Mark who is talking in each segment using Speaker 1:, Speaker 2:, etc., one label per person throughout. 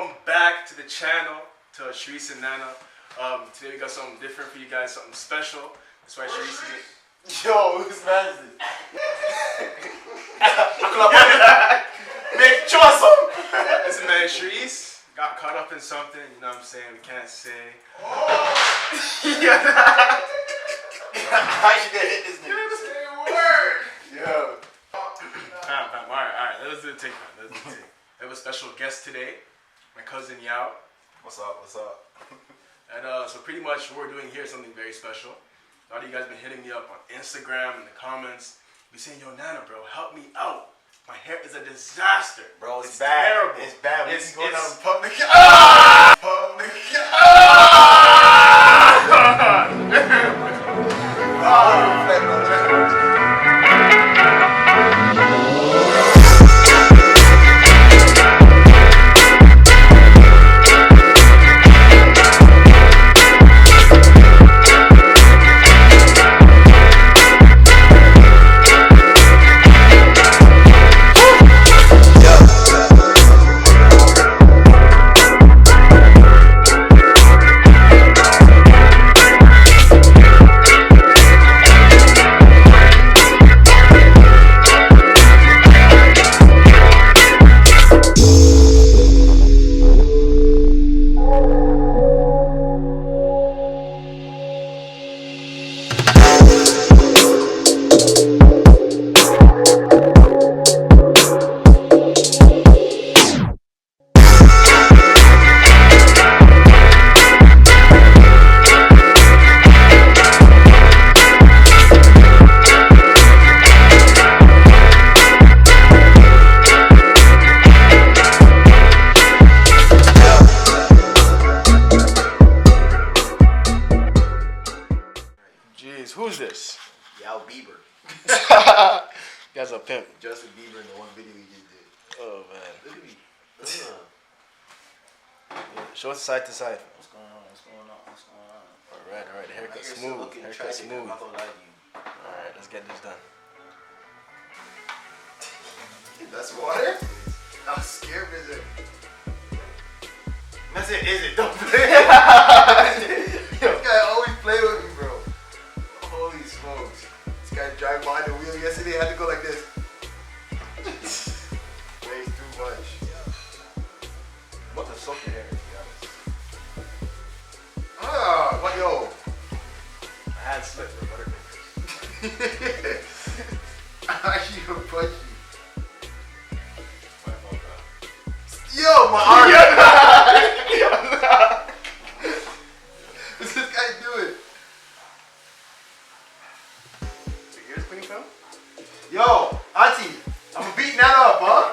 Speaker 1: welcome back to the channel, to Sherrese and Nana. Today we got something different for you guys, something special. That's why Sherrese is it.
Speaker 2: Yo, who's man is this?
Speaker 1: Make choice. Listen, man, Sherrese got caught up in something. You know what I'm saying? We can't say.
Speaker 2: How you gonna hit this nigga? Yo.
Speaker 1: Alright, let's do the take, man. We have a special guest today, my cousin Yao.
Speaker 2: What's up?
Speaker 1: And so pretty much what we're doing here is something very special. A lot of you guys been hitting me up on Instagram in the comments. Be saying, yo, Nana, bro, help me out. My hair is a disaster.
Speaker 2: Bro, it's bad.
Speaker 1: Terrible.
Speaker 2: It's bad.
Speaker 1: It's
Speaker 2: going out in public.
Speaker 1: Who's this?
Speaker 2: 𝗪𝗶𝗱𝗲𝗏.
Speaker 1: You guys are pimp.
Speaker 2: Justin Bieber in the one video we just did.
Speaker 1: Oh, man.
Speaker 2: Look at me.
Speaker 1: Show us side to side.
Speaker 2: What's going on?
Speaker 1: Alright. The haircut smooth. Haircut smooth.
Speaker 2: I'm not gonna lie to you.
Speaker 1: Alright, let's get this done.
Speaker 2: That's water? I'm scared of it. I said, is it? Don't play. This guy always play with me, bro. Holy smokes. This guy drive behind the wheel yesterday, had to go like this. Way too much.
Speaker 1: I'm about to soak your hair, to be honest.
Speaker 2: Ah, what, yo?
Speaker 1: My hand slipped with butterfingers.
Speaker 2: I'm actually gonna punch you. Yo, my arm! What's this guy doing?
Speaker 1: So here's clean film?
Speaker 2: Yo, auntie, I'm beating that up, huh?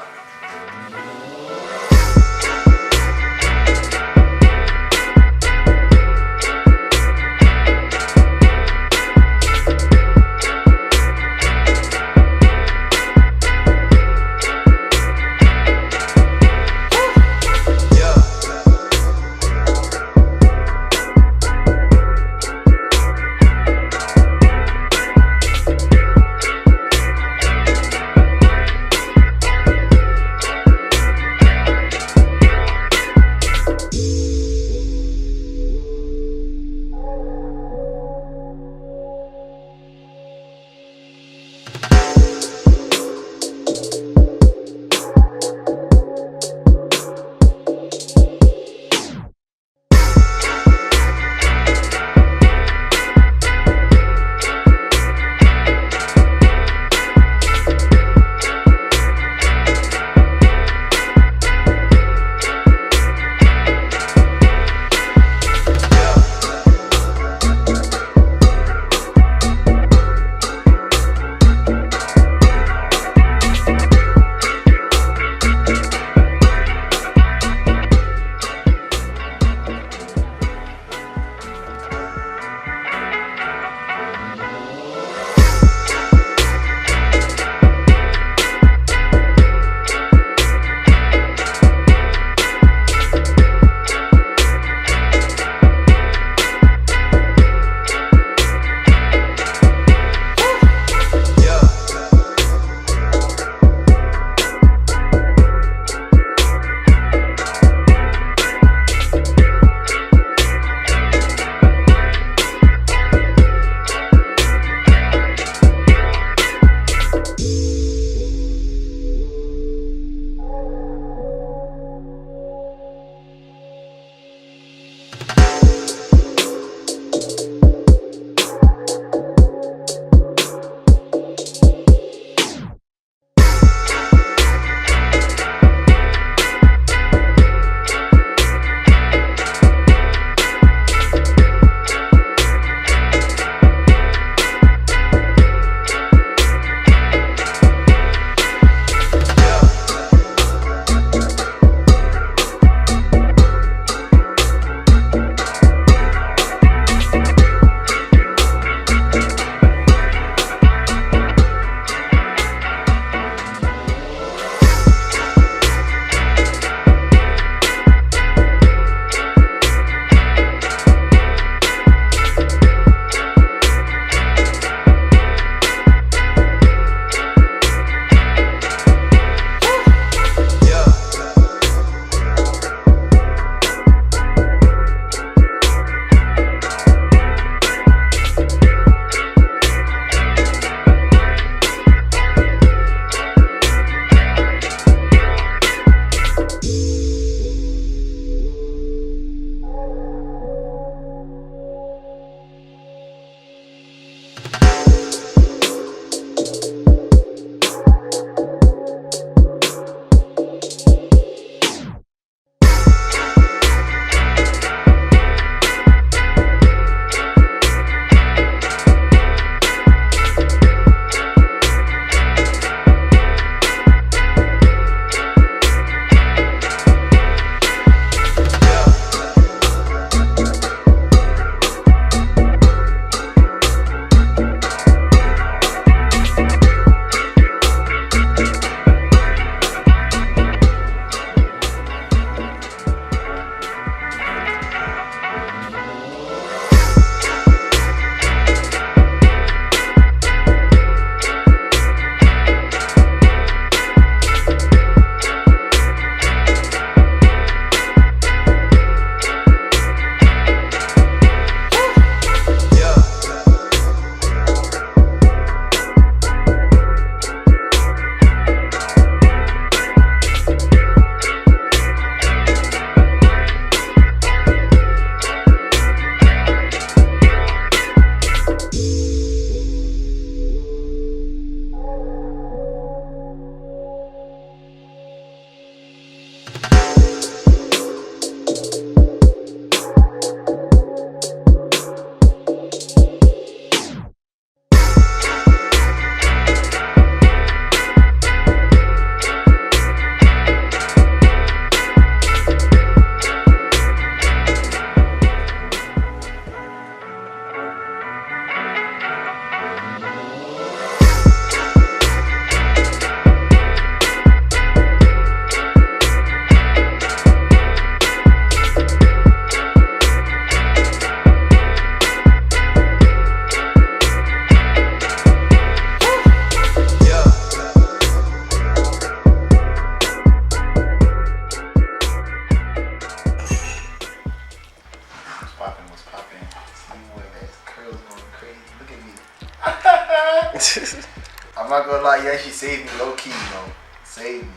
Speaker 2: I'm not gonna lie, you actually saved me low key, you know. Saved me.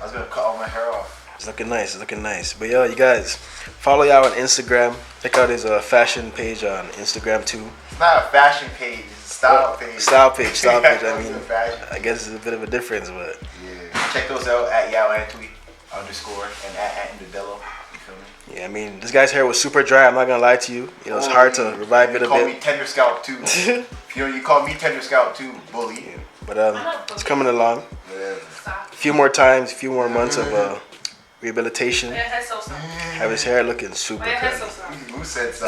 Speaker 2: I was gonna cut all my hair off.
Speaker 1: It's looking nice. It's looking nice. But yo, you guys, follow y'all on Instagram. Check out his fashion page on Instagram too.
Speaker 2: It's not a fashion page. It's a style page.
Speaker 1: Style page. Style page. I mean,
Speaker 2: I
Speaker 1: guess it's a bit of a difference, but
Speaker 2: yeah. Check those out at @YoAntweet_ and at @Modello. You feel me?
Speaker 1: yeah, I mean, this guy's hair was super dry. I'm not gonna lie to you. You know, it's hard to revive it a
Speaker 2: Call
Speaker 1: bit.
Speaker 2: me Tender Scalp too. You call me Tender Scalp too, bully.
Speaker 1: Yeah. But it's coming along.
Speaker 2: Whatever.
Speaker 1: A few more times, a few more months of rehabilitation. Have his hair looking super curly.
Speaker 2: Who said so?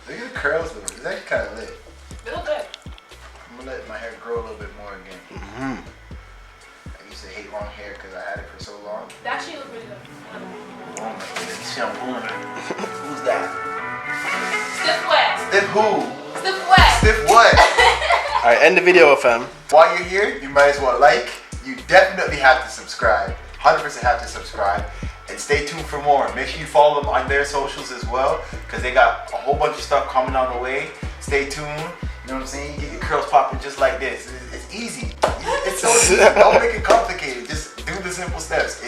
Speaker 2: Look at the curls though. It's actually kind of lit.
Speaker 3: They look good.
Speaker 2: I'm gonna let my hair grow a little bit more again. I used to hate long hair because I had it for so long.
Speaker 3: They actually look really good.
Speaker 2: Oh my goodness, shampoo. Who's that?
Speaker 3: Stiff wet.
Speaker 2: Stiff who?
Speaker 3: Stiff wet.
Speaker 2: Stiff what?
Speaker 1: Alright, end the video, fam.
Speaker 2: While you're here, you might as well like. You definitely have to subscribe. 100% have to subscribe. And stay tuned for more. Make sure you follow them on their socials as well, because they got a whole bunch of stuff coming on the way. Stay tuned. You know what I'm saying? You get your curls popping just like this. It's easy. It's so easy. Don't make it complicated. Just do the simple steps.